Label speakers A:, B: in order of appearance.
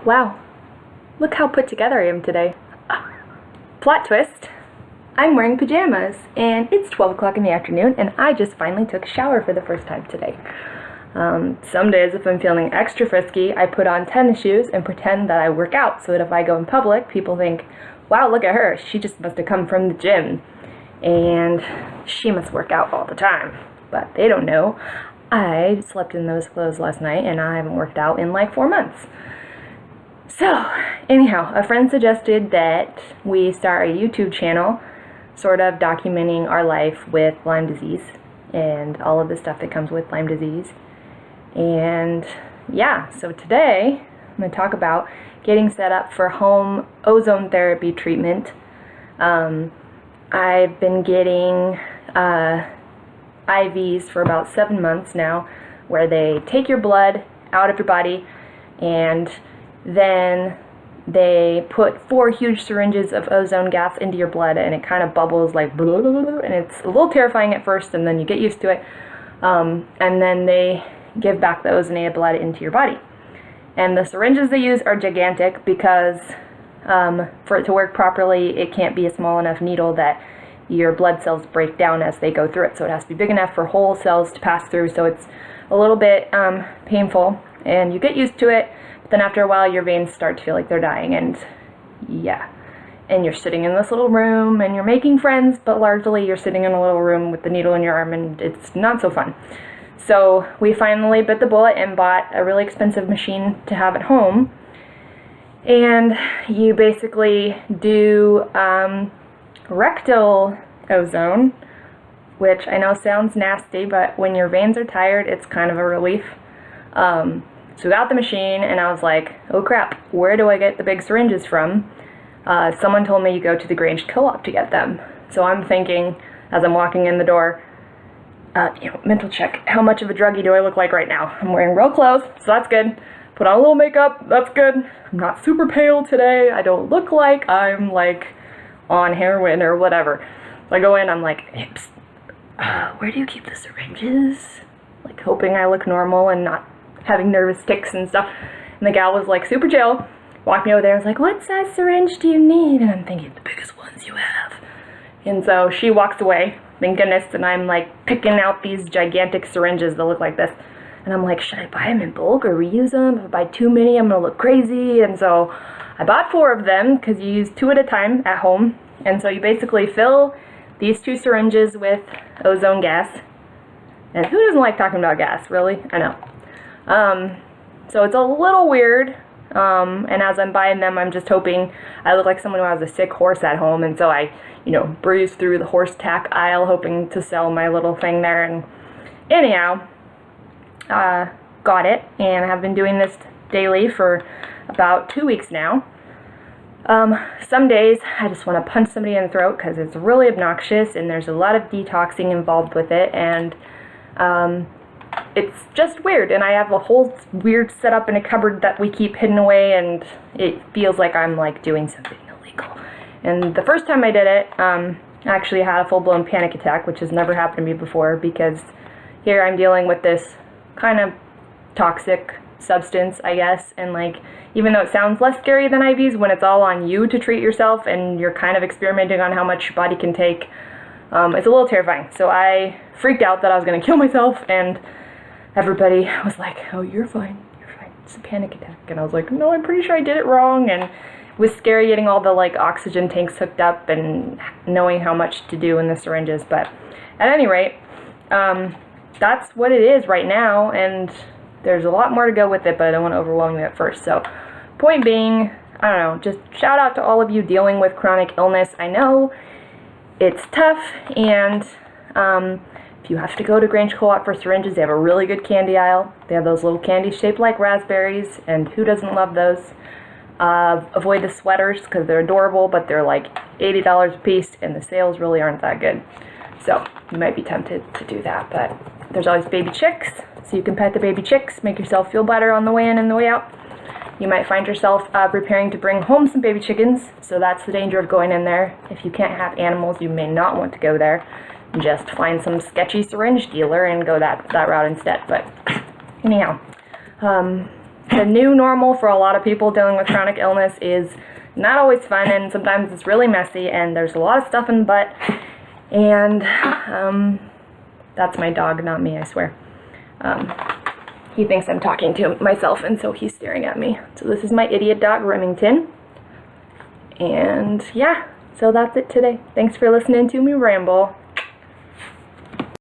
A: Wow, look how put together I am today. Plot twist, I'm wearing pajamas, and it's 12 o'clock in the afternoon, and I just finally took a shower for the first time today. Some days, if I'm feeling extra frisky, I put on tennis shoes and pretend that I work out, so that if I go in public, people think, wow, look at her, she just must have come from the gym, and she must work out all the time. But they don't know, I slept in those clothes last night, and I haven't worked out in like 4 months. So, anyhow, a friend suggested that we start a YouTube channel sort of documenting our life with Lyme disease and all of the stuff that comes with Lyme disease. And yeah, so today I'm going to talk about getting set up for home ozone therapy treatment. I've been getting IVs for about 7 months now, where they take your blood out of your body and then they put 4 huge syringes of ozone gas into your blood, and it kind of bubbles like blah, blah, blah, and it's a little terrifying at first, and then you get used to it, and then they give back the ozonated blood into your body. And the syringes they use are gigantic because for it to work properly, it can't be a small enough needle that your blood cells break down as they go through it. So it has to be big enough for whole cells to pass through, so it's a little bit painful, and you get used to it. Then after a while, your veins start to feel like they're dying, and yeah. And you're sitting in this little room, and you're making friends, but largely you're sitting in a little room with the needle in your arm, and it's not so fun. So we finally bit the bullet and bought a really expensive machine to have at home. And you basically do rectal ozone, which I know sounds nasty, but when your veins are tired, it's kind of a relief. So we got the machine, and I was like, oh crap, where do I get the big syringes from? Someone told me you go to the Grange Co-op to get them. So I'm thinking, as I'm walking in the door, mental check, how much of a druggie do I look like right now? I'm wearing real clothes, so that's good. Put on a little makeup, that's good. I'm not super pale today. I don't look like I'm like on heroin or whatever. So I go in, I'm like, hey, where do you keep the syringes? Like hoping I look normal and not having nervous tics and stuff. And the gal was like super chill, walked me over there and was like, what size syringe do you need? And I'm thinking, the biggest ones you have. And so she walks away, thank goodness, and I'm like picking out these gigantic syringes that look like this. And I'm like, should I buy them in bulk or reuse them? If I buy too many, I'm gonna look crazy. And so I bought 4 of them because you use 2 at a time at home. And so you basically fill these 2 syringes with ozone gas. And who doesn't like talking about gas, really? I know. So it's a little weird, and as I'm buying them, I'm just hoping I look like someone who has a sick horse at home, and so I, breeze through the horse tack aisle hoping to sell my little thing there, and anyhow, got it, and I have been doing this daily for about 2 weeks now. Some days I just want to punch somebody in the throat because it's really obnoxious, and there's a lot of detoxing involved with it, and it's just weird, and I have a whole weird setup in a cupboard that we keep hidden away, and it feels like I'm like doing something illegal. And the first time I did it, I actually had a full-blown panic attack, which has never happened to me before, because here I'm dealing with this kind of toxic substance, I guess, and like, even though it sounds less scary than IVs, when it's all on you to treat yourself and you're kind of experimenting on how much your body can take, it's a little terrifying. So I freaked out that I was going to kill myself, and everybody was like, oh, you're fine, it's a panic attack. And I was like, no, I'm pretty sure I did it wrong. And it was scary getting all the like oxygen tanks hooked up and knowing how much to do in the syringes. But at any rate, that's what it is right now, and there's a lot more to go with it, but I don't want to overwhelm you at first. So point being, I don't know, just shout out to all of you dealing with chronic illness. I know it's tough, and if you have to go to Grange Co-op for syringes, they have a really good candy aisle. They have those little candies shaped like raspberries, and who doesn't love those? Avoid the sweaters because they're adorable, but they're like $80 a piece, and the sales really aren't that good. So you might be tempted to do that, but there's always baby chicks, so you can pet the baby chicks, make yourself feel better on the way in and the way out. You might find yourself preparing to bring home some baby chickens, so that's the danger of going in there. If you can't have animals, you may not want to go there. Just find some sketchy syringe dealer and go that route instead. But anyhow, the new normal for a lot of people dealing with chronic illness is not always fun, and sometimes it's really messy, and there's a lot of stuff in the butt, and that's my dog, not me, I swear. He thinks I'm talking to myself, and so he's staring at me. So this is my idiot dog, Remington. And yeah, so that's it today. Thanks for listening to me ramble.